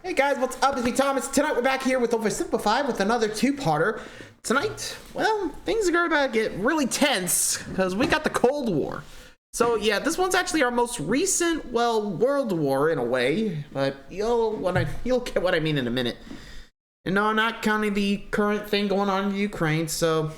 Hey guys, what's up? It's me, Thomas. Tonight we're back here with OverSimplified with another two-parter. Tonight, well, things are about to get really tense because we got the Cold War. So yeah, this one's actually our most recent, well, world war in a way, but you'll get what I mean in a minute. And no, I'm not counting the current thing going on in Ukraine, so...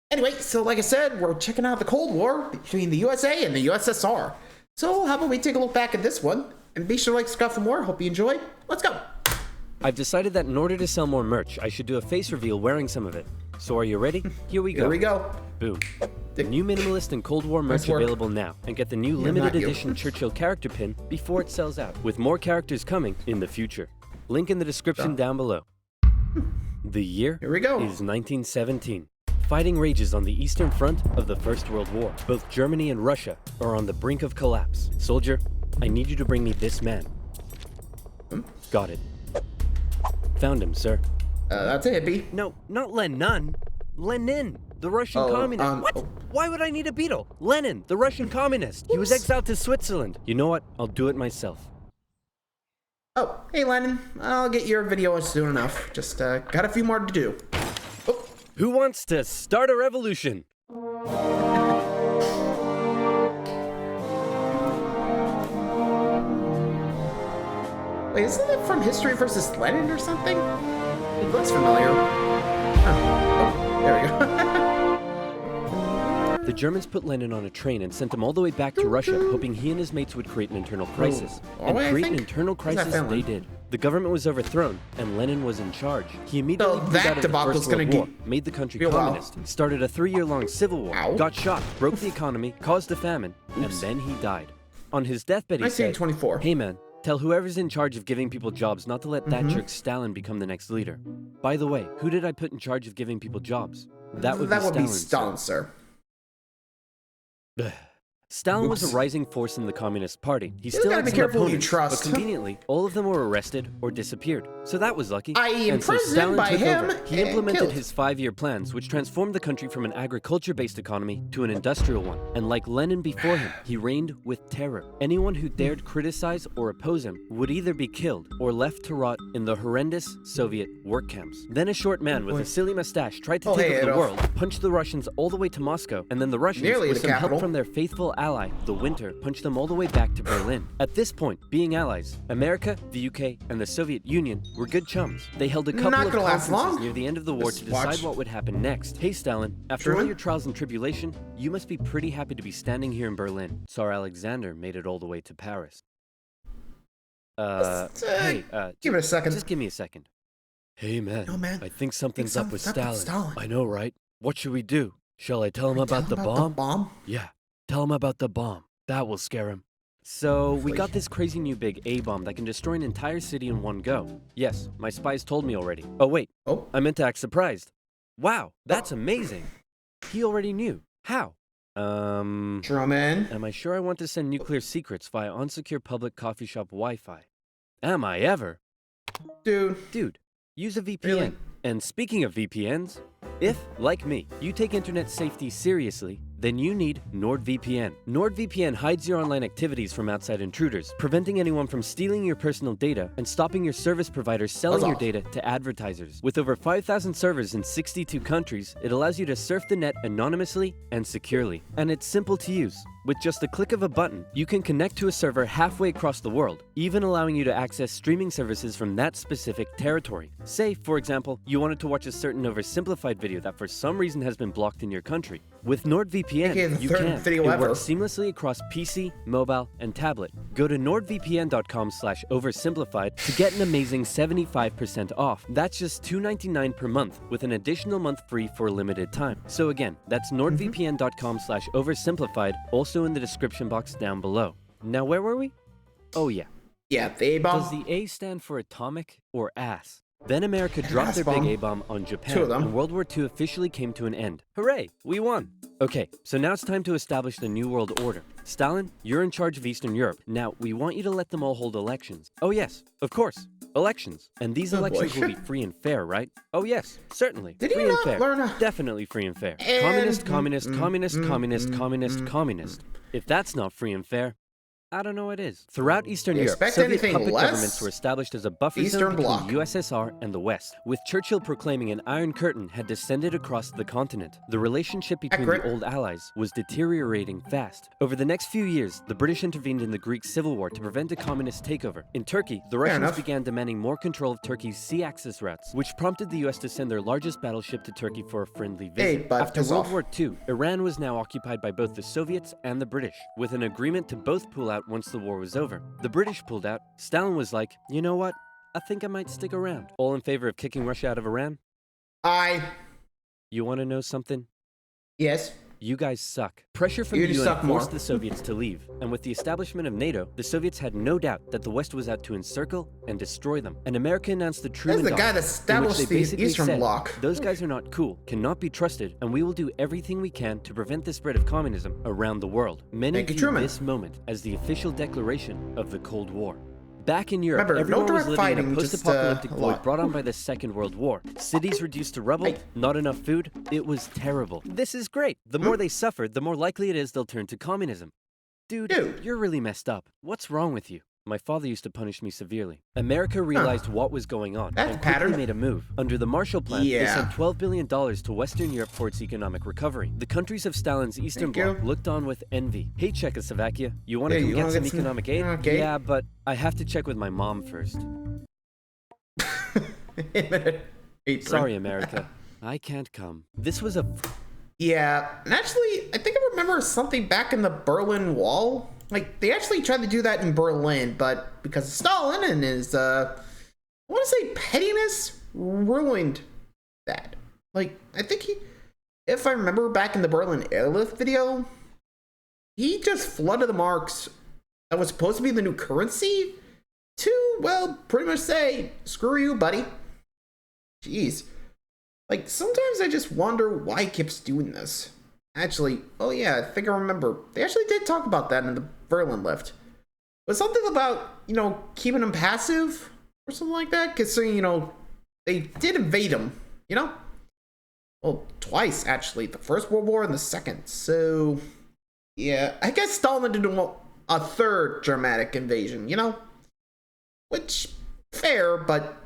Anyway, so like I said, we're checking out the Cold War between the USA and the USSR. So how about we take a look back at this one? And be sure to like, subscribe for more. Hope you enjoy. Let's go. I've decided that in order to sell more merch, I should do a face reveal wearing some of it. So are you ready? Here we go. Here we go. Boom. The new Minimalist and Cold War merch available now. And get the new limited edition Churchill character pin before it sells out. With more characters coming in the future. Link in the description down below. The year Here we go. is 1917. Fighting rages on the Eastern Front of the First World War. Both Germany and Russia are on the brink of collapse. Soldier, I need you to bring me this man. Got it. Found him, sir. That's a hippie. No, not Lenin. Lenin, the Russian communist. What? Why would I need a beetle? Lenin, the Russian communist. He was exiled to Switzerland. You know what? I'll do it myself. Oh, hey Lennon. I'll get your video soon enough. Just got a few more to do. Oh. Who wants to start a revolution? Wait, isn't it from History versus Lenin or something? It looks familiar. Oh, there we go. The Germans put Lenin on a train and sent him all the way back to Russia, hoping he and his mates would create an internal crisis. And create an internal crisis they did. The government was overthrown, and Lenin was in charge. He immediately pulled out of the First World War, made the country communist, started a 3-year-long civil war, got shot, broke the economy, caused a famine, and then he died. On his deathbed he said, "Hey man, tell whoever's in charge of giving people jobs not to let that jerk Stalin become the next leader. By the way, who did I put in charge of giving people jobs? That would be Stalin, sir. Stalin was a rising force in the Communist Party. He still had some opponents, but conveniently, all of them were arrested or disappeared. So that was lucky. And so Stalin took over. He implemented his 5-year plans, which transformed the country from an agriculture-based economy to an industrial one. And like Lenin before him, he reigned with terror. Anyone who dared criticize or oppose him would either be killed or left to rot in the horrendous Soviet work camps. Then a short man with a silly mustache tried to take over the world, punched the Russians all the way to Moscow, and then the Russians, with some help from their faithful ally, the Winter, punched them all the way back to Berlin. At this point, being allies, America, the UK, and the Soviet Union were good chums. They held a couple of conferences near the end of the war to decide what would happen next. Hey Stalin, after all your trials and tribulation, you must be pretty happy to be standing here in Berlin. Tsar Alexander made it all the way to Paris. Hey, give it a second. Just give me a second. Hey man, no, man. I think something's up with Stalin. I know, right? What should we do? Shall I tell him about the bomb? Yeah. Tell him about the bomb. That will scare him. So, we got this crazy new big A-bomb that can destroy an entire city in one go. Yes, my spies told me already. Oh wait, I meant to act surprised. Wow, that's amazing. He already knew. How? Am I sure I want to send nuclear secrets via unsecure public coffee shop Wi-Fi? Am I ever? Dude, use a VPN. Really? And speaking of VPNs, if, like me, you take internet safety seriously, then you need NordVPN. NordVPN hides your online activities from outside intruders, preventing anyone from stealing your personal data and stopping your service providers selling your data to advertisers. With over 5,000 servers in 62 countries, it allows you to surf the net anonymously and securely. And it's simple to use. With just a click of a button, you can connect to a server halfway across the world, even allowing you to access streaming services from that specific territory. Say, for example, you wanted to watch a certain oversimplified video that for some reason has been blocked in your country. With NordVPN, you can. It works seamlessly across PC, mobile, and tablet. Go to nordvpn.com/oversimplified to get an amazing 75% off. That's just $2.99 per month, with an additional month free for a limited time. So again, that's nordvpn.com/oversimplified, also in the description box down below. Now where were we? Oh yeah. Yeah, the A-bomb. Does the A stand for atomic or ass? Then America dropped their big A-bomb on Japan, and World War II officially came to an end. Hooray, we won! Okay, so now it's time to establish the New World Order. Stalin, you're in charge of Eastern Europe. Now, we want you to let them all hold elections. Oh yes, of course, elections. And these elections will be free and fair, right? Oh yes, certainly. Free and fair. Definitely free and fair. Communist, communist, communist, communist, communist, communist. If that's not free and fair, I don't know what it is. Throughout Eastern Europe, Soviet puppet governments were established as a buffer zone between the USSR and the West, with Churchill proclaiming an Iron Curtain had descended across the continent. The relationship between the old allies was deteriorating fast. Over the next few years, the British intervened in the Greek Civil War to prevent a communist takeover. In Turkey, the Russians began demanding more control of Turkey's sea access routes, which prompted the US to send their largest battleship to Turkey for a friendly visit. After World War II, Iran was now occupied by both the Soviets and the British, with an agreement to both pull out once the war was over. The British pulled out. Stalin was like, you know what? I think I might stick around. All in favor of kicking Russia out of Iran? You want to know something? Yes. You guys suck. Pressure from the UN forced the Soviets to leave, and with the establishment of NATO, the Soviets had no doubt that the West was out to encircle and destroy them. And America announced the Truman Doctrine, guy that established the Eastern Bloc. Those guys are not cool, cannot be trusted, and we will do everything we can to prevent the spread of communism around the world. Many view this moment as the official declaration of the Cold War. Back in Europe, everyone was living in a post-apocalyptic void brought on by the Second World War. Cities reduced to rubble, not enough food. It was terrible. This is great. The more they suffered, the more likely it is they'll turn to communism. Dude, you're really messed up. What's wrong with you? My father used to punish me severely. America realized what was going on and quickly made a move. Under the Marshall Plan, they sent $12 billion to Western Europe for its economic recovery. The countries of Stalin's Eastern Bloc looked on with envy. Hey, Czechoslovakia, you want to come get some economic aid? Yeah, but I have to check with my mom first. Sorry, America. I can't come. This was a... Yeah, and actually, I think I remember something back in the Berlin Wall. Like, they actually tried to do that in Berlin, but because of Stalin and his, I want to say pettiness, ruined that. Like, I think if I remember back in the Berlin airlift video, he just flooded the marks that was supposed to be the new currency to, well, pretty much say, screw you, buddy. Jeez. Like, sometimes I just wonder why he keeps doing this. Actually, oh yeah, I think I remember. They actually did talk about that in the Berlin lift. But something about, keeping him passive or something like that. Considering, they did invade him, Well, twice, actually. The First World War and the Second. So, yeah, I guess Stalin didn't want a third dramatic invasion, Which, fair, but,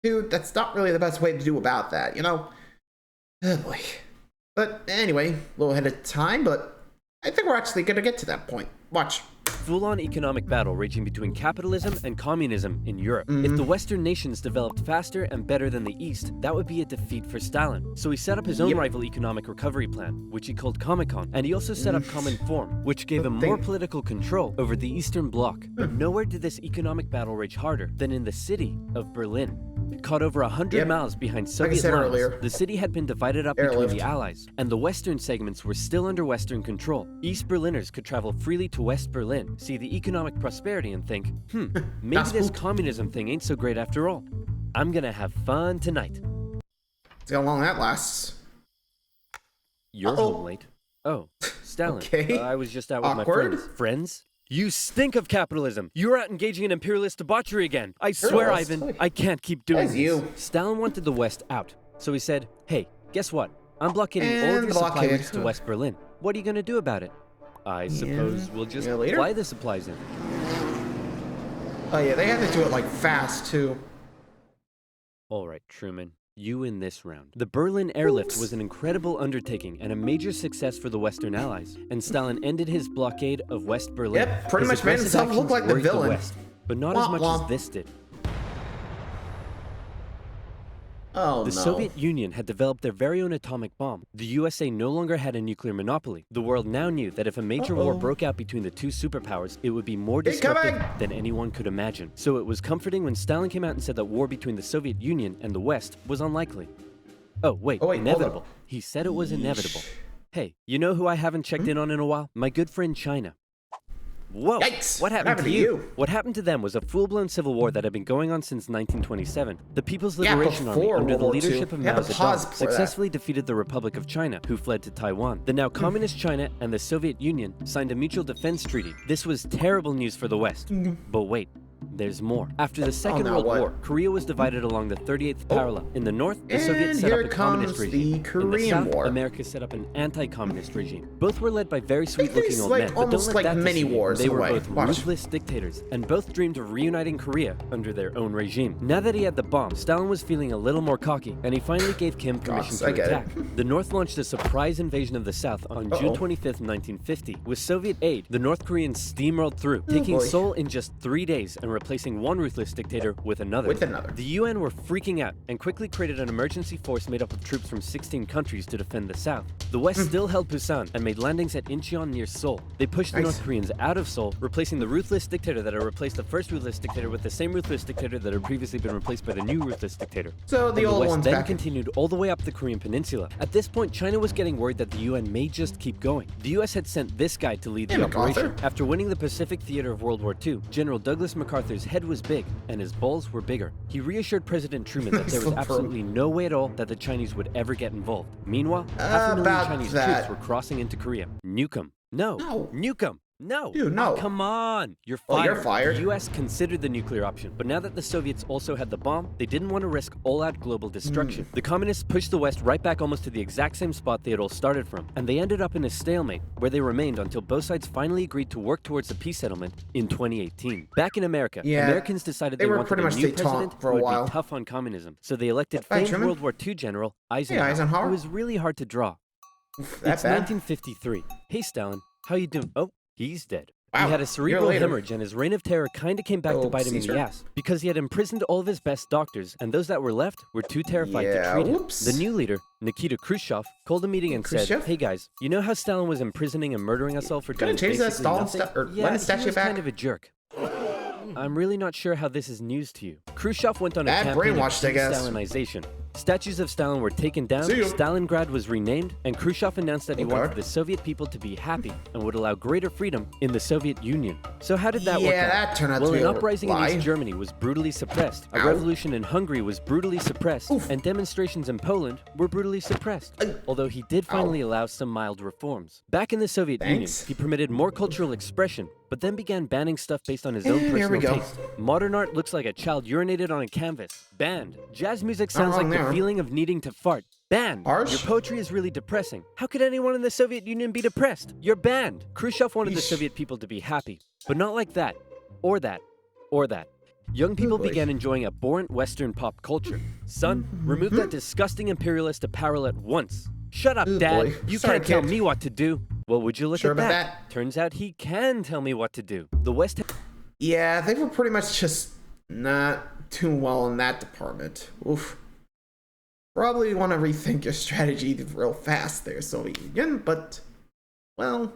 dude, that's not really the best way to do about that, Oh boy. But anyway, a little ahead of time, but I think we're actually going to get to that point. Watch. Full-on economic battle raging between capitalism and communism in Europe. If the Western nations developed faster and better than the East, that would be a defeat for Stalin. So he set up his own rival economic recovery plan, which he called Comecon, and he also set up Common Form, which gave him more political control over the Eastern Bloc. But nowhere did this economic battle rage harder than in the city of Berlin. Caught over 100 miles behind Soviet lines, the city had been divided up between the Allies, and the western segments were still under Western control. East Berliners could travel freely to West Berlin, see the economic prosperity, and think, maybe this communism thing ain't so great after all. I'm gonna have fun tonight. See how long that lasts. You're home late. Oh, Stalin. I was just out with my friends. Friends? You stink of capitalism. You're out engaging in imperialist debauchery again. I swear, Ivan, I can't keep doing this. Stalin wanted the West out. So he said, hey, guess what? I'm blockading all of your supply routes to West Berlin. What are you going to do about it? I suppose we'll just fly the supplies in. Oh yeah, they had to do it like fast too. All right, Truman. You in this round. The Berlin airlift was an incredible undertaking and a major success for the Western Allies, and Stalin ended his blockade of West Berlin. Yep, pretty much made himself look like the villain. West, but not as much as this did. Oh, the Soviet Union had developed their very own atomic bomb. The USA no longer had a nuclear monopoly. The world now knew that if a major war broke out between the two superpowers, it would be more destructive than anyone could imagine. So it was comforting when Stalin came out and said that war between the Soviet Union and the West was unlikely. Oh, wait, inevitable. He said it was inevitable. Hey, you know who I haven't checked in on in a while? My good friend China. Whoa! Yikes. What happened to you? What happened to them was a full-blown civil war that had been going on since 1927. The People's Liberation Army, under the leadership of Mao Zedong, successfully defeated the Republic of China, who fled to Taiwan. The now communist China and the Soviet Union signed a mutual defense treaty. This was terrible news for the West. But wait, there's more. After the Second World War, Korea was divided along the 38th parallel. In the north, the Soviets set up a communist regime. In the south, America set up an anti-communist regime. Both were led by very sweet-looking old men, but don't let that deceive you. They were both ruthless dictators, and both dreamed of reuniting Korea under their own regime. Now that he had the bomb, Stalin was feeling a little more cocky, and he finally gave Kim permission to attack. The North launched a surprise invasion of the South on June 25th, 1950. With Soviet aid, the North Koreans steamrolled through, taking Seoul in just 3 days and replacing one ruthless dictator with another. The UN were freaking out and quickly created an emergency force made up of troops from 16 countries to defend the South. The West still held Busan and made landings at Incheon near Seoul. They pushed the North Koreans out of Seoul, replacing the ruthless dictator that had replaced the first ruthless dictator with the same ruthless dictator that had previously been replaced by the new ruthless dictator. So the old West then continued all the way up the Korean peninsula. At this point, China was getting worried that the UN may just keep going. The US had sent this guy to lead the operation. After winning the Pacific theater of World War II, General Douglas MacArthur's head was big and his balls were bigger. He reassured President Truman that there was absolutely no way at all that the Chinese would ever get involved. Meanwhile, 500,000 Chinese troops were crossing into Korea. Nuke 'em. No. Nuke 'em. No. Dude, no. Oh, come on. You're fired. You're fired. The US considered the nuclear option, but now that the Soviets also had the bomb, they didn't want to risk all-out global destruction. The communists pushed the West right back almost to the exact same spot they had all started from, and they ended up in a stalemate, where they remained until both sides finally agreed to work towards a peace settlement in 2018. Back in America, Americans decided they wanted a new president who would be tough on communism, so they elected famed World War II General Eisenhower, who was really hard to draw. It's 1953. Hey, Stalin, how you doing? Oh, he's dead. He had a cerebral hemorrhage, and his reign of terror kinda came back to bite him in the ass, because he had imprisoned all of his best doctors, and those that were left were too terrified to treat him. The new leader, Nikita Khrushchev, called a meeting and said, "Hey guys, you know how Stalin was imprisoning and murdering us all for doing basically nothing? Yeah, he was kind of a jerk. I'm really not sure how this is news to you." Khrushchev went on a campaign of de-Stalinization. Statues of Stalin were taken down, Stalingrad was renamed, and Khrushchev announced that he wanted the Soviet people to be happy and would allow greater freedom in the Soviet Union. So how did that work out? That turned out to be an uprising in East Germany was brutally suppressed, a revolution in Hungary was brutally suppressed, and demonstrations in Poland were brutally suppressed, although he did finally allow some mild reforms. Back in the Soviet Union, he permitted more cultural expression, but then began banning stuff based on his own personal taste. Modern art looks like a child urinated on a canvas. Banned. Jazz music sounds like the feeling of needing to fart. Banned. Your poetry is really depressing. How could anyone in the Soviet Union be depressed? You're banned. Khrushchev wanted the Soviet people to be happy, but not like that, or that, or that. Young people began enjoying abhorrent Western pop culture. Son, remove that disgusting imperialist apparel at once. Shut up, Dad. You can't tell me what to do. Well, would you look at that? Turns out he can tell me what to do. The West... Yeah, they were pretty much just not doing well in that department. Oof. Probably want to rethink your strategy real fast there, Soviet Union, but, well,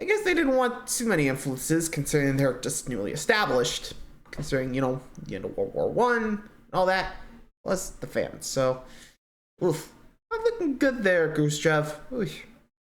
I guess they didn't want too many influences, considering they're just newly established, considering, you know, the end of World War I, and all that, plus the famine, so, oof. Not looking good there, Khrushchev. Oof.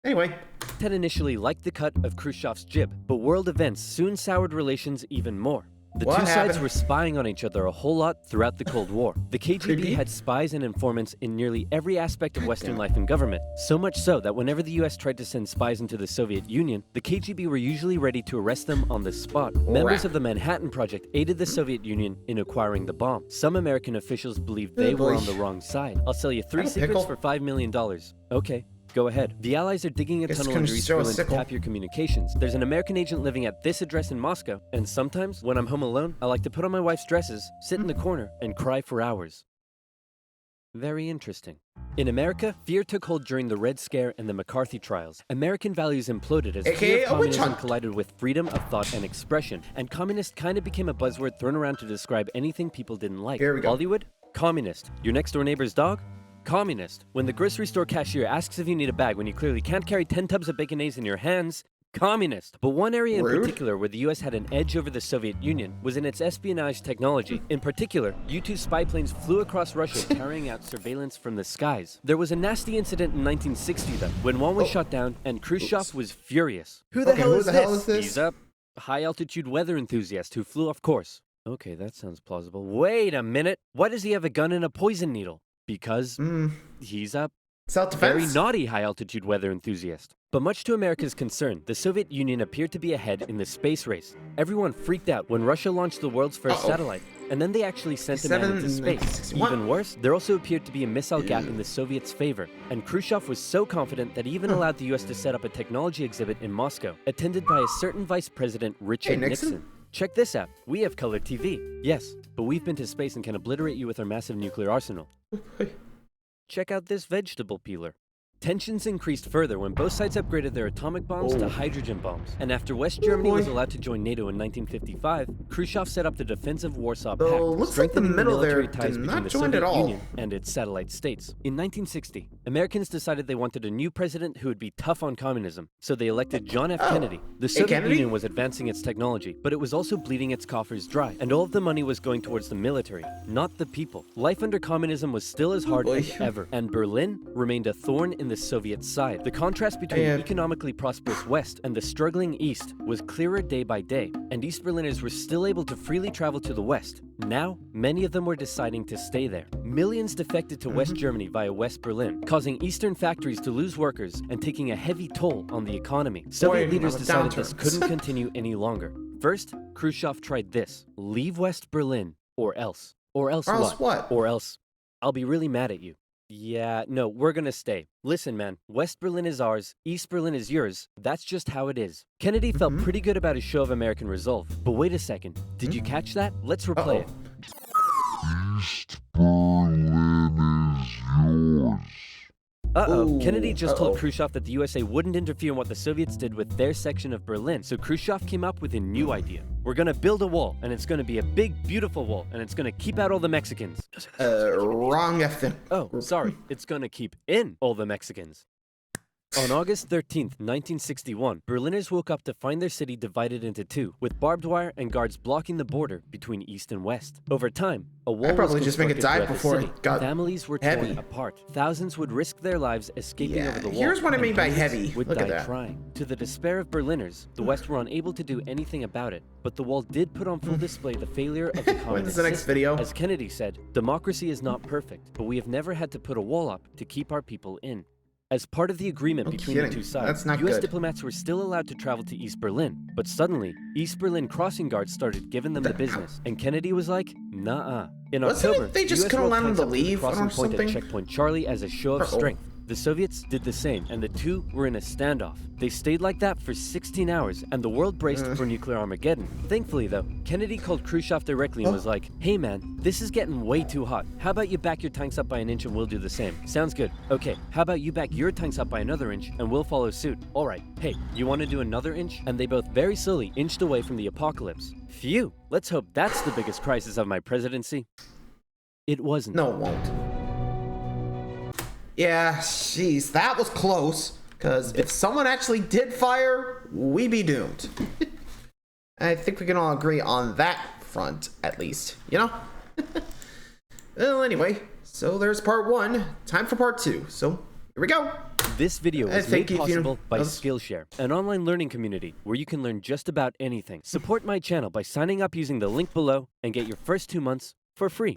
Anyway. Had initially liked the cut of Khrushchev's jib, but world events soon soured relations even more. The two sides were spying on each other a whole lot throughout the Cold War. The KGB had spies and informants in nearly every aspect of Western life and government, so much so that whenever the US tried to send spies into the Soviet Union, the KGB were usually ready to arrest them on the spot. Members of the Manhattan Project aided the Soviet Union in acquiring the bomb. Some American officials believed they were on the wrong side. I'll sell you 3 secrets for $5 million. Okay. Go ahead. The Allies are digging a tunnel under East Berlin to tap your communications. There's an American agent living at this address in Moscow, and sometimes, when I'm home alone, I like to put on my wife's dresses, sit in the corner, and cry for hours. Very interesting. In America, fear took hold during the Red Scare and the McCarthy trials. American values imploded as fear of communism collided with freedom of thought and expression, and communist kind of became a buzzword thrown around to describe anything people didn't like. Hollywood? Communist. Your next door neighbor's dog? Communist. When the grocery store cashier asks if you need a bag when you clearly can't carry 10 tubs of baconaise in your hands, communist. But one area in particular where the US had an edge over the Soviet Union was in its espionage technology. In particular, U-2 spy planes flew across Russia carrying out surveillance from the skies. There was a nasty incident in 1960 though, when one was shot down and Khrushchev was furious. Who the hell is this? He's a high-altitude weather enthusiast who flew off course. Okay, that sounds plausible. Wait a minute. Why does he have a gun and a poison needle? Because he's a very naughty high-altitude weather enthusiast. But much to America's concern, the Soviet Union appeared to be ahead in the space race. Everyone freaked out when Russia launched the world's first satellite, and then they actually sent a man into space. Even worse, there also appeared to be a missile gap in the Soviets' favor, and Khrushchev was so confident that he even allowed the US to set up a technology exhibit in Moscow, attended by a certain Vice President Richard Nixon. Check this out. We have color TV. Yes, but we've been to space and can obliterate you with our massive nuclear arsenal. Check out this vegetable peeler. Tensions increased further when both sides upgraded their atomic bombs to hydrogen bombs. And after West Germany was allowed to join NATO in 1955, Khrushchev set up the defensive Warsaw Pact, strengthening the military ties between the Soviet Union and its satellite states. In 1960, Americans decided they wanted a new president who would be tough on communism, so they elected John F. Kennedy. The Soviet Union was advancing its technology, but it was also bleeding its coffers dry, and all of the money was going towards the military, not the people. Life under communism was still as hard as ever, and Berlin remained a thorn in the Soviet side. The contrast between the economically prosperous West and the struggling East was clearer day by day, and East Berliners were still able to freely travel to the West. Now, many of them were deciding to stay there. Millions defected to West Germany via West Berlin, causing Eastern factories to lose workers and taking a heavy toll on the economy. Soviet leaders decided this couldn't continue any longer. First, Khrushchev tried this: leave West Berlin, or else. Or else what? Or else I'll be really mad at you. Yeah, no, we're gonna stay. Listen, man, West Berlin is ours, East Berlin is yours. That's just how it is. Kennedy felt pretty good about his show of American resolve. But wait a second, did you catch that? Let's replay it. East Berlin is yours. Kennedy just told Khrushchev that the USA wouldn't interfere in what the Soviets did with their section of Berlin, so Khrushchev came up with a new idea. We're gonna build a wall, and it's gonna be a big, beautiful wall, and it's gonna keep out all the Mexicans. Wrong effing. Oh, sorry. It's gonna keep in all the Mexicans. On August 13th, 1961, Berliners woke up to find their city divided into two, with barbed wire and guards blocking the border between East and West. Over time, a wall was constructed throughout the city. Families were torn apart. Thousands would risk their lives escaping over the wall. Here's what I mean by heavy. Would die trying. To the despair of Berliners, the West were unable to do anything about it. But the wall did put on full display the failure of the communist system. As Kennedy said, democracy is not perfect, but we have never had to put a wall up to keep our people in. As part of the agreement between the two sides, US diplomats were still allowed to travel to East Berlin, but suddenly, East Berlin crossing guards started giving them the business, and Kennedy was like, nah. In October, they just couldn't allow them to leave the crossing point at Checkpoint Charlie as a show of strength. The Soviets did the same, and the two were in a standoff. They stayed like that for 16 hours, and the world braced for nuclear Armageddon. Thankfully, though, Kennedy called Khrushchev directly and was like, hey man, this is getting way too hot. How about you back your tanks up by an inch and we'll do the same? Sounds good. Okay, how about you back your tanks up by another inch and we'll follow suit? Alright, hey, you want to do another inch? And they both very slowly inched away from the apocalypse. Phew, let's hope that's the biggest crisis of my presidency. It wasn't. No, it won't. Yeah, jeez, that was close. Because if someone actually did fire, we'd be doomed. I think we can all agree on that front, at least. You know? Well, anyway, so there's part 1. Time for part 2. So, here we go. This video was made possible by Skillshare, an online learning community where you can learn just about anything. Support my channel by signing up using the link below and get your first 2 months for free.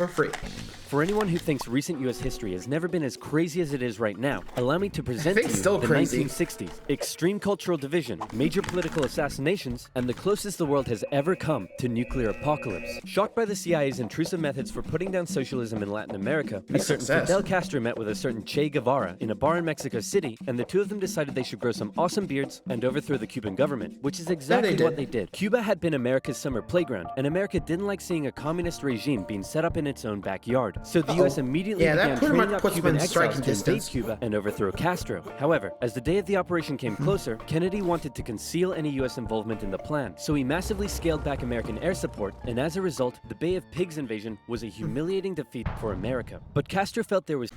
For anyone who thinks recent US history has never been as crazy as it is right now, allow me to present to you the 1960s, extreme cultural division, major political assassinations, and the closest the world has ever come to nuclear apocalypse. Shocked by the CIA's intrusive methods for putting down socialism in Latin America, a certain Fidel Castro met with a certain Che Guevara in a bar in Mexico City, and the two of them decided they should grow some awesome beards and overthrow the Cuban government, which is exactly what they did. Cuba had been America's summer playground, and America didn't like seeing a communist regime being set up in its own backyard. So the US immediately began training up Cuban exiles to invade Cuba and overthrow Castro. However, as the day of the operation came closer, Kennedy wanted to conceal any US involvement in the plan, so he massively scaled back American air support, and as a result, the Bay of Pigs invasion was a humiliating defeat for America. But Castro felt there was...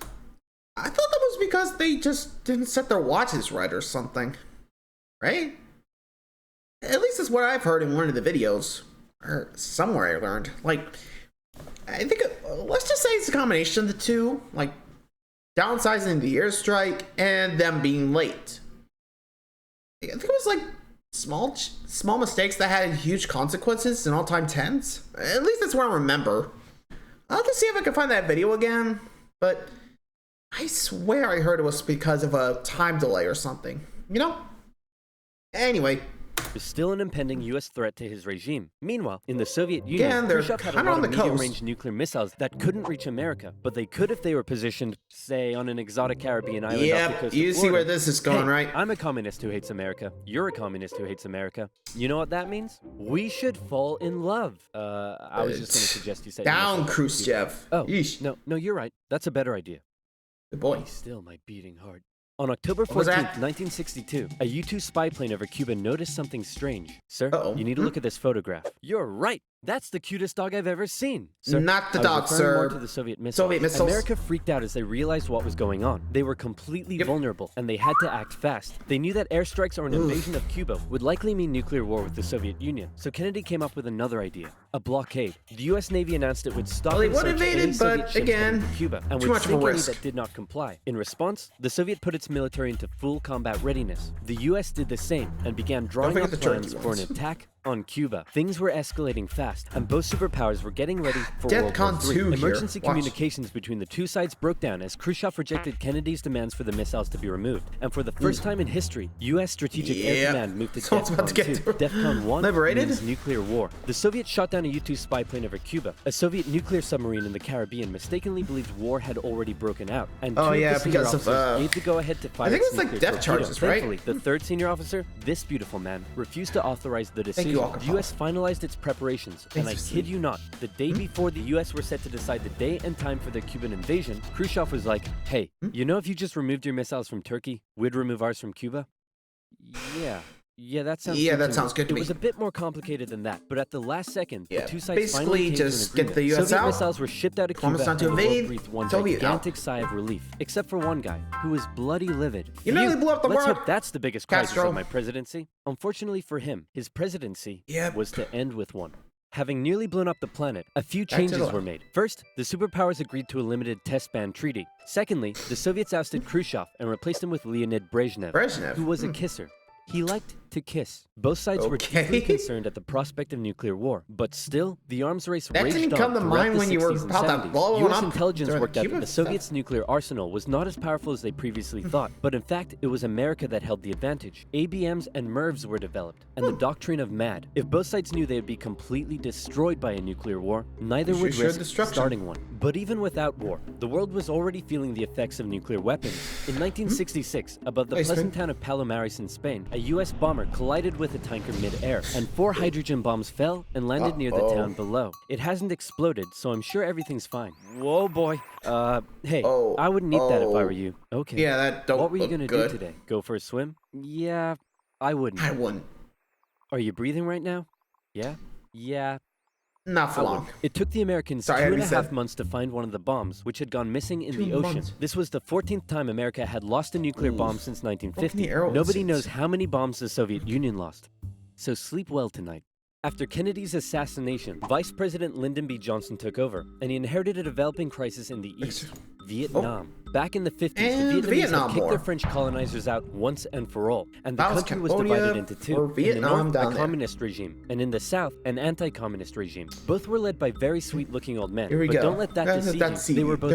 I thought that was because they just didn't set their watches right or something. Right? At least that's what I've heard in one of the videos. Or somewhere I learned. Like... I think, let's just say it's a combination of the two, like downsizing the airstrike and them being late. I think it was like small mistakes that had huge consequences in all-time tens. At least that's what I remember. I'll have to see if I can find that video again, but I swear I heard it was because of a time delay or something, you know? Anyway. Is still an impending U.S. threat to his regime. Meanwhile, in the Soviet Union, Khrushchev had a lot of medium-range nuclear missiles that couldn't reach America, but they could if they were positioned, say, on an exotic Caribbean island off the coast of Florida. You see where this is going, right? I'm a communist who hates America. You're a communist who hates America. You know what that means? We should fall in love. I was just going to suggest you say down, Khrushchev. Oh, no, you're right. That's a better idea. Good boy. He's still my beating heart. On October 14th, 1962, a U-2 spy plane over Cuba noticed something strange. Sir, you need to look at this photograph. You're right. That's the cutest dog I've ever seen. Sir, not the dog, sir. More to the Soviet missiles. America freaked out as they realized what was going on. They were completely vulnerable, and they had to act fast. They knew that airstrikes or an invasion of Cuba would likely mean nuclear war with the Soviet Union. So Kennedy came up with another idea: a blockade. The U.S. Navy announced it would stop they would invade it, but again, Cuba, and would sink any that did not comply. In response, the Soviet put its military into full combat readiness. The U.S. did the same and began drawing up plans for an attack on Cuba. Things were escalating fast, and both superpowers were getting ready for World War III. Emergency communications between the two sides broke down as Khrushchev rejected Kennedy's demands for the missiles to be removed. And for the first time in history, U.S. Strategic Air Command moved to DEFCON 2. DEFCON 1 means nuclear war. The Soviets shot down a U-2 spy plane over Cuba. A Soviet nuclear submarine in the Caribbean mistakenly believed war had already broken out, and two of the senior officers gave the go-ahead to fire its nuclear torpedo. Charges, right? Thankfully, the third senior officer, this beautiful man, refused to authorize the decision. The U.S. finalized its preparations, and I kid you not, the day before the U.S. were set to decide the day and time for the Cuban invasion, Khrushchev was like, hey, you know if you just removed your missiles from Turkey, we'd remove ours from Cuba? Yeah, that sounds good to me. It was a bit more complicated than that, but at the last second, the two sides finally came to an agreement. Get the US Soviet missiles were shipped out of Cuba, and the world breathed one gigantic sigh of relief, except for one guy, who was bloody livid. They blew up the world. Let's hope that's the biggest crisis of my presidency. Unfortunately for him, his presidency was to end with one. Having nearly blown up the planet, a few changes were made. First, the superpowers agreed to a limited test ban treaty. Secondly, the Soviets ousted Khrushchev and replaced him with Leonid Brezhnev, who was a kisser. He liked to kiss. Both sides were deeply concerned at the prospect of nuclear war, but still, the arms race raged on throughout the 60s and 70s. U.S. intelligence worked out that the Soviets' nuclear arsenal was not as powerful as they previously thought, but in fact, it was America that held the advantage. ABMs and MIRVs were developed, and the doctrine of MAD. If both sides knew they would be completely destroyed by a nuclear war, neither would risk starting one. But even without war, the world was already feeling the effects of nuclear weapons. In 1966, above the pleasant town of Palomares in Spain, a U.S. bomber collided with a tanker mid-air, and 4 hydrogen bombs fell and landed near the town below. It hasn't exploded, so I'm sure everything's fine. Whoa, boy. Hey, I wouldn't eat that if I were you. Okay. Yeah, that don't What were you gonna do today? Go for a swim? Yeah, I wouldn't. I wouldn't. Are you breathing right now? Yeah? Yeah. Not for long. It took the Americans 2.5 months to find one of the bombs, which had gone missing in the ocean. This was the 14th time America had lost a nuclear bomb since 1950. Nobody knows how many bombs the Soviet Union lost. So sleep well tonight. After Kennedy's assassination, Vice President Lyndon B. Johnson took over, and he inherited a developing crisis in the East, Vietnam. Back in the 50s, the Vietnamese had kicked their French colonizers out once and for all, and the country was divided into two. In the north, a communist regime, and in the south, an anti-communist regime. Both were led by very sweet-looking old men, but don't let that deceive you. They were both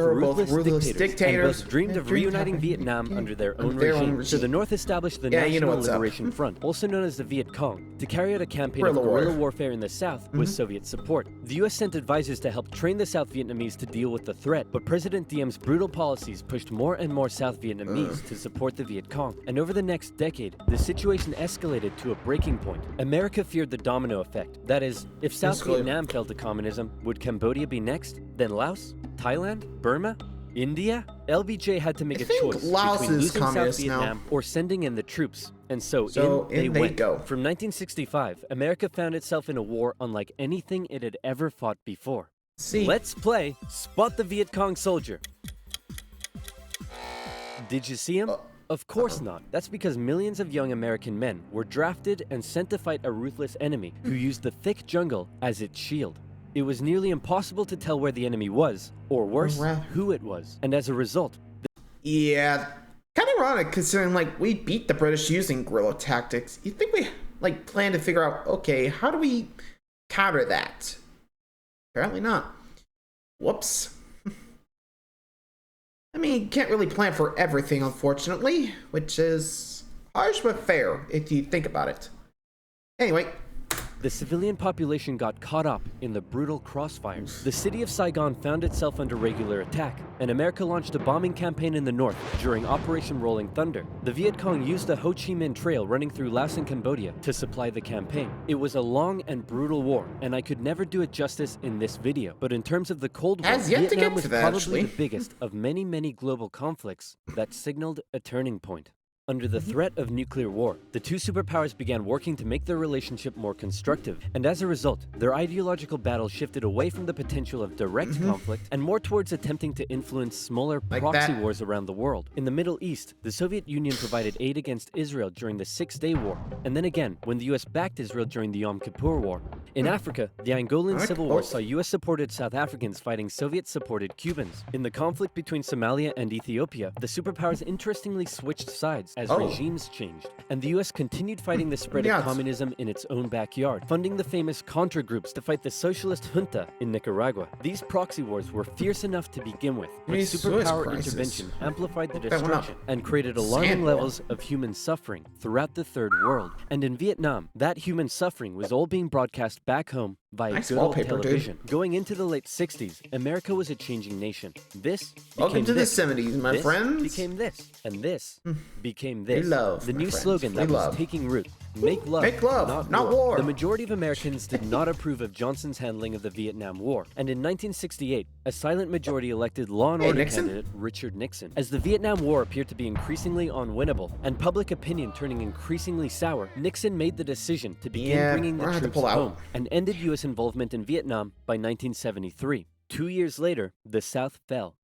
ruthless dictators, and both dreamed of reuniting Vietnam under their own regime. So the North established the National Liberation Front, also known as the Viet Cong, to carry out a campaign of guerrilla warfare in the South with Soviet support. The U.S. sent advisors to help train the South Vietnamese to deal with the threat, but President Diem's brutal policies pushed more and more South Vietnamese to support the Viet Cong. And over the next decade, the situation escalated to a breaking point. America feared the domino effect. That is, if South Vietnam fell to communism, would Cambodia be next? Then Laos? Thailand? Burma? India? LBJ had to make a choice between losing South Vietnam or sending in the troops. And so in they went. From 1965, America found itself in a war unlike anything it had ever fought before. Let's play Spot the Viet Cong Soldier. Did you see him? Of course not. That's because millions of young American men were drafted and sent to fight a ruthless enemy who used the thick jungle as its shield. It was nearly impossible to tell where the enemy was, or worse, who it was. And as a result... kind of ironic considering, we beat the British using guerrilla tactics. You'd think we, plan to figure out, okay, how do we counter that? Apparently not. Whoops. I mean, you can't really plan for everything, unfortunately, which is Harsh but fair, if you think about it. Anyway. The civilian population got caught up in the brutal crossfires. The city of Saigon found itself under regular attack, and America launched a bombing campaign in the north during Operation Rolling Thunder. The Viet Cong used the Ho Chi Minh Trail running through Laos and Cambodia to supply the campaign. It was a long and brutal war, and I could never do it justice in this video. But in terms of the Cold War, Vietnam was probably the biggest of many global conflicts that signaled a turning point. Under the threat of nuclear war, the two superpowers began working to make their relationship more constructive, and as a result, their ideological battle shifted away from the potential of direct conflict and more towards attempting to influence smaller proxy wars around the world. In the Middle East, the Soviet Union provided aid against Israel during the Six-Day War, and then again when the US backed Israel during the Yom Kippur War. In Africa, the Angolan Civil War saw US-supported South Africans fighting Soviet-supported Cubans. In the conflict between Somalia and Ethiopia, the superpowers interestingly switched sides as regimes changed, and the US continued fighting the spread of communism in its own backyard, funding the famous Contra groups to fight the socialist junta in Nicaragua. These proxy wars were fierce enough to begin with, but superpower intervention amplified the destruction and created alarming levels of human suffering throughout the Third World. And in Vietnam, that human suffering was all being broadcast back home via good old television. Going into the late 60s, America was a changing nation. This Welcome to the 70s, my friends. Became this, and this became this. The new slogan that was taking root. Make love, not war. The majority of Americans did not approve of Johnson's handling of the Vietnam War, and in 1968, a silent majority elected law and order candidate Richard Nixon. As the Vietnam War appeared to be increasingly unwinnable, and public opinion turning increasingly sour, Nixon made the decision to begin bringing the troops home, and ended U.S. involvement in Vietnam by 1973. 2 years later, the South fell.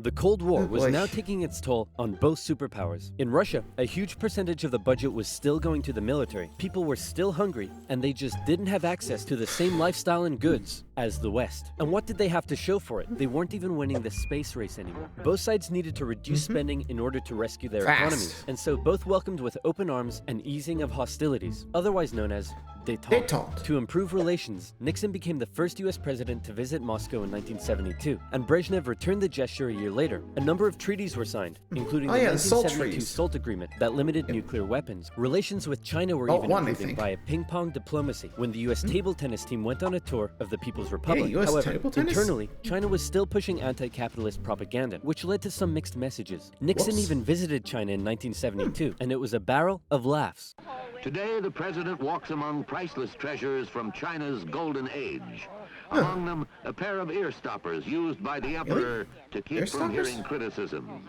The Cold War was now taking its toll on both superpowers. In Russia, a huge percentage of the budget was still going to the military. People were still hungry, and they just didn't have access to the same lifestyle and goods as the West. And what did they have to show for it? They weren't even winning the space race anymore. Both sides needed to reduce spending in order to rescue their economies, and so both welcomed with open arms an easing of hostilities, otherwise known as détente. To improve relations, Nixon became the first U.S. president to visit Moscow in 1972, and Brezhnev returned the gesture a year later. A number of treaties were signed, including the 1972 SALT Agreement that limited nuclear weapons. Relations with China were even improving via ping-pong diplomacy when the U.S. table tennis team went on a tour of the People's Republic. However, internally, China was still pushing anti-capitalist propaganda, which led to some mixed messages. Nixon even visited China in 1972, and it was a barrel of laughs. Today, the president walks among priceless treasures from China's golden age. Among them, a pair of ear stoppers used by the emperor to keep from hearing criticism.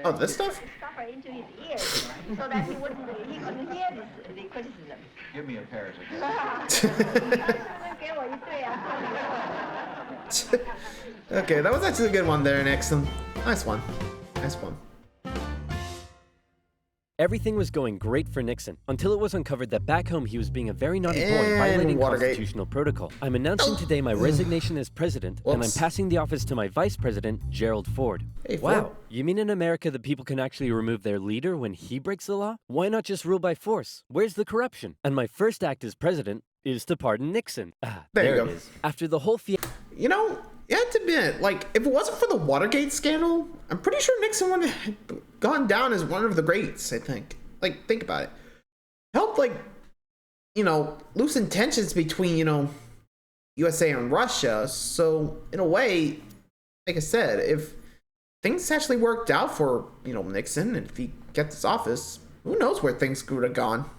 Oh, this stuff? Stopper into his ears so that he couldn't hear the criticism. Give me a pair. Okay, that was actually a good one there, Nixon. Nice one. Nice one. Everything was going great for Nixon, until it was uncovered that back home he was being a very naughty boy, violating constitutional protocol. I'm announcing today my resignation as president, and I'm passing the office to my vice president, Gerald Ford. Hey, Ford. Wow, you mean in America the people can actually remove their leader when he breaks the law? Why not just rule by force? Where's the corruption? And my first act as president is to pardon Nixon. There it is. After the whole you know, you have to admit, like, if it wasn't for the Watergate scandal, I'm pretty sure Nixon would have gone down as one of the greats, I think. Like, think about it. Helped, like, you know, loosen tensions between, you know, USA and Russia. So, in a way, like I said, if things actually worked out for, you know, Nixon, and if he gets this office, who knows where things could have gone.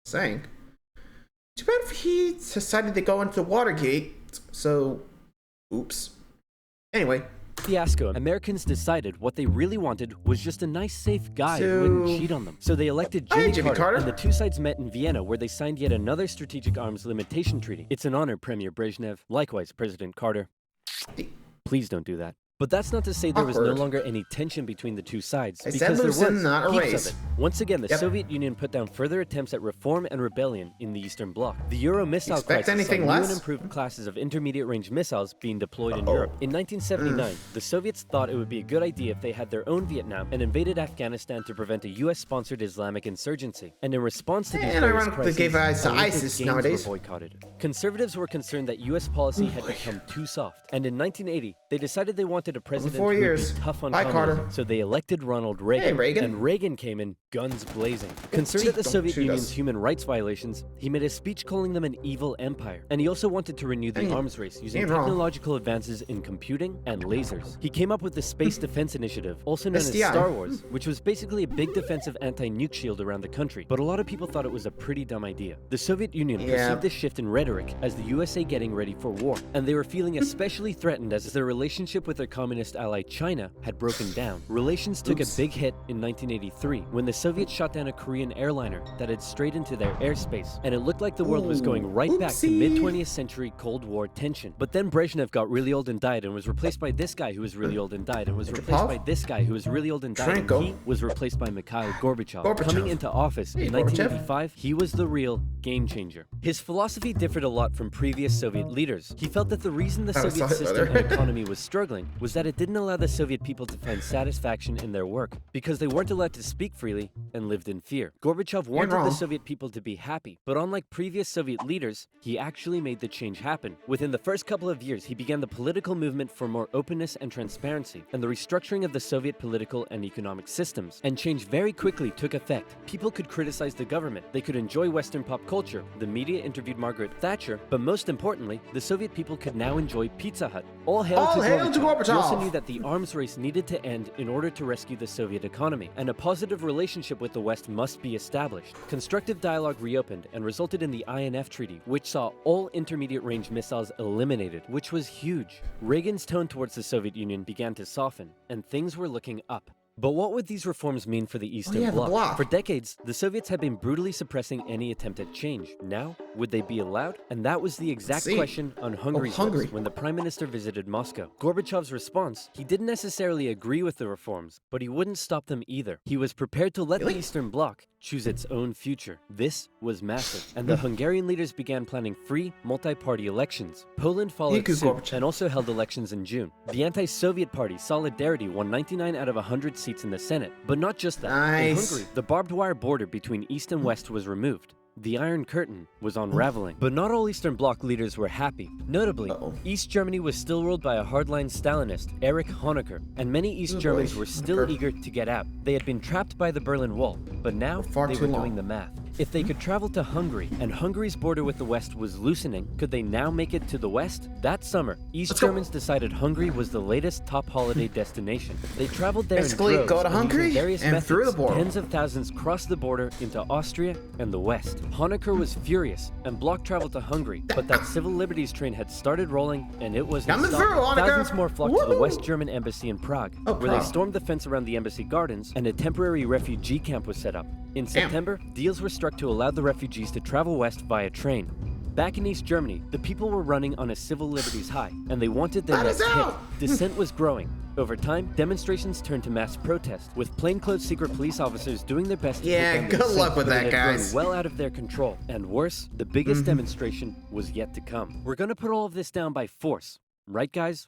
Saying. Too bad if he decided to go into Watergate, so... Oops. Anyway. Fiasco. Americans decided what they really wanted was just a nice, safe guy who wouldn't cheat on them. So they elected Jimmy Carter, and the two sides met in Vienna, where they signed yet another strategic arms limitation treaty. It's an honor, Premier Brezhnev. Likewise, President Carter. Please don't do that. But that's not to say there was no longer any tension between the two sides, because there was heaps of it. Once again, the Soviet Union put down further attempts at reform and rebellion in the Eastern Bloc. The Euro missile crisis saw new and improved classes of intermediate-range missiles being deployed in Europe. In 1979, the Soviets thought it would be a good idea if they had their own Vietnam and invaded Afghanistan to prevent a US-sponsored Islamic insurgency. And in response to these crises, ISIS nowadays were boycotted. Conservatives were concerned that US policy had become too soft, and in 1980, they decided they wanted wanted a president who would be tough on communism, so they elected Ronald Reagan. Hey, Reagan. And Reagan came in guns blazing. Concerned at the Soviet Union's human rights violations, he made a speech calling them an evil empire. And he also wanted to renew the arms race using technological advances in computing and lasers. He came up with the Space Defense Initiative, also known as Star Wars, which was basically a big defensive anti-nuke shield around the country. But a lot of people thought it was a pretty dumb idea. The Soviet Union perceived this shift in rhetoric as the USA getting ready for war, and they were feeling especially threatened as their relationship with their communist ally China had broken down. Relations took a big hit in 1983 when the Soviets shot down a Korean airliner that had strayed into their airspace, and it looked like the world was going right back to mid-20th century Cold War tension. But then Brezhnev got really old and died, and was replaced by this guy who was really old and died, and was replaced by this guy who was really old and died, and he was replaced by Mikhail Gorbachev. Coming into office in 1985, he was the real game changer. His philosophy differed a lot from previous Soviet leaders. He felt that the reason the Soviet system and economy was struggling was that it didn't allow the Soviet people to find satisfaction in their work, because they weren't allowed to speak freely and lived in fear. Gorbachev wanted the Soviet people to be happy, but unlike previous Soviet leaders, he actually made the change happen. Within the first couple of years, he began the political movement for more openness and transparency, and the restructuring of the Soviet political and economic systems. And change very quickly took effect. People could criticize the government, they could enjoy Western pop culture, the media interviewed Margaret Thatcher, but most importantly, the Soviet people could now enjoy Pizza Hut. All hail to Gorbachev! He also knew that the arms race needed to end in order to rescue the Soviet economy, and a positive relationship with the West must be established. Constructive dialogue reopened and resulted in the INF Treaty, which saw all intermediate-range missiles eliminated, which was huge. Reagan's tone towards the Soviet Union began to soften, and things were looking up. But what would these reforms mean for the Eastern Bloc? For decades, the Soviets had been brutally suppressing any attempt at change. Now, would they be allowed? And that was the exact question on Hungary's lips when the Prime Minister visited Moscow. Gorbachev's response, he didn't necessarily agree with the reforms, but he wouldn't stop them either. He was prepared to let the Eastern Bloc choose its own future. This was massive, and the Hungarian leaders began planning free, multi-party elections. Poland followed suit and also held elections in June. The anti-Soviet party, Solidarity, won 99 out of 100 seats in the Senate. But not just that. In Hungary, the barbed wire border between East and West was removed. The Iron Curtain was unraveling. But not all Eastern Bloc leaders were happy. Notably, East Germany was still ruled by a hardline Stalinist, Erich Honecker, and many East Germans were still eager to get out. They had been trapped by the Berlin Wall, but now they were doing the math. If they could travel to Hungary, and Hungary's border with the West was loosening, could they now make it to the West? That summer, East Germans decided Hungary was the latest top holiday destination. They traveled there in droves, go to Hungary various and methods. Through the border. Tens of thousands crossed the border into Austria and the West. Honecker was furious and blocked travel to Hungary, but that civil liberties train had started rolling, and it wasn't stopping. Thousands more flocked to the West German embassy in Prague, where they stormed the fence around the embassy gardens, and a temporary refugee camp was set up. In September, deals were struck to allow the refugees to travel west via train. Back in East Germany, the people were running on a civil liberties high, and they wanted their next hit. Dissent was growing. Over time, demonstrations turned to mass protest, with plainclothes secret police officers doing their best to put down the good luck with that, guys. Well out of their control. And worse, the biggest demonstration was yet to come. We're gonna put all of this down by force. Right, guys?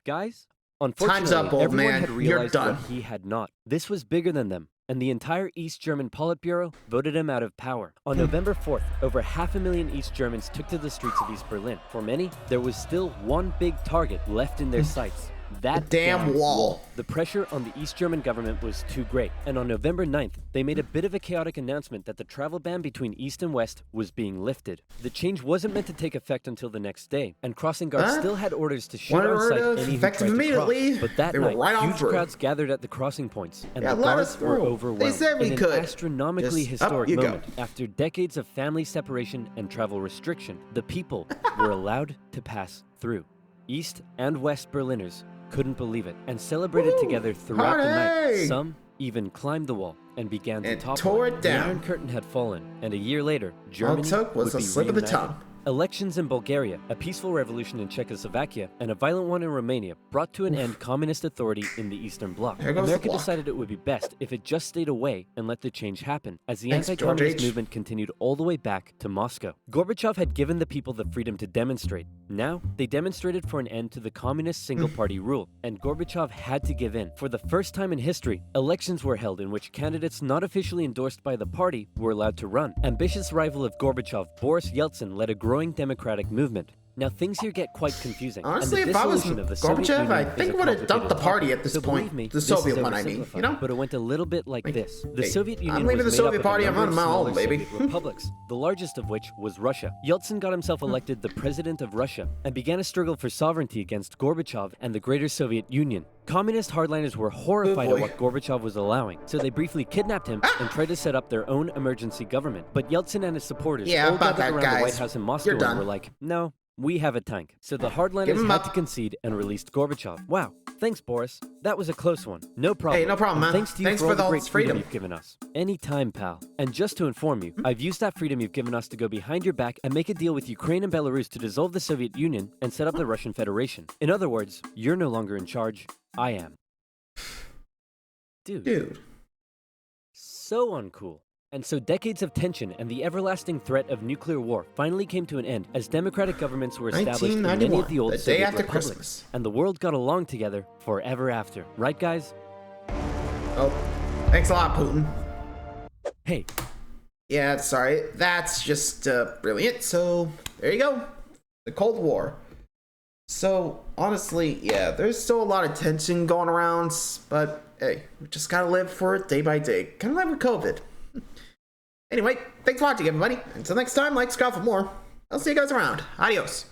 Guys? Unfortunately, time's up, old everyone man. had realized what he had not. This was bigger than them, and the entire East German Politburo voted him out of power. On November 4th, over 500,000 East Germans took to the streets of East Berlin. For many, there was still one big target left in their sights. That damn wall. The pressure on the East German government was too great, and on November 9th, they made a bit of a chaotic announcement that the travel ban between East and West was being lifted. The change wasn't meant to take effect until the next day, and crossing guards still had orders to shoot on sight any who tried to cross. But that night, huge crowds gathered at the crossing points, and the guards were overwhelmed. They said we could. In an astronomically historic moment, after decades of family separation and travel restriction, the people were allowed to pass through. East and West Berliners couldn't believe it and celebrated together throughout the night. Some even climbed the wall and began to topple it. The Iron Curtain had fallen, and a year later, Germany would be slip of the tongue. Elections in Bulgaria, a peaceful revolution in Czechoslovakia, and a violent one in Romania brought to an end communist authority in the Eastern Bloc. America decided it would be best if it just stayed away and let the change happen, as the anti-communist movement continued all the way back to Moscow. Gorbachev had given the people the freedom to demonstrate. Now, they demonstrated for an end to the communist single-party rule, and Gorbachev had to give in. For the first time in history, elections were held in which candidates not officially endorsed by the party were allowed to run. Ambitious rival of Gorbachev, Boris Yeltsin, led a growing democratic movement. Now things here get quite confusing. Honestly, if I was Gorbachev, I think I would have dumped the party at this point. The Soviet one, I mean, you know? But it went a little bit like this. The Soviet Union I'm leaving the Soviet party, I'm on my own, baby. Republics, the largest of which was Russia. Yeltsin got himself elected the president of Russia and began a struggle for sovereignty against Gorbachev and the greater Soviet Union. Communist hardliners were horrified at what Gorbachev was allowing, so they briefly kidnapped him and tried to set up their own emergency government. But Yeltsin and his supporters all gathered around the White House in Moscow and were like, no, we have a tank. So the hardliners had to concede and released Gorbachev. Wow. Thanks, Boris. That was a close one. No problem. Hey, no problem, man. Thanks to you for all the great freedom you've given us. Anytime, pal. And just to inform you, I've used that freedom you've given us to go behind your back and make a deal with Ukraine and Belarus to dissolve the Soviet Union and set up the Russian Federation. In other words, you're no longer in charge. I am. Dude. So uncool. And so decades of tension and the everlasting threat of nuclear war finally came to an end as democratic governments were established in many of the old Soviet republics. And the world got along together forever after. Right, guys? Oh, thanks a lot, Putin. Hey. Yeah, sorry. That's just brilliant. So, there you go. The Cold War. So, honestly, yeah, there's still a lot of tension going around, but hey, we just gotta live for it day by day. Kind of like with COVID. Anyway, thanks for watching, everybody. Until next time, like, subscribe for more. I'll see you guys around. Adios.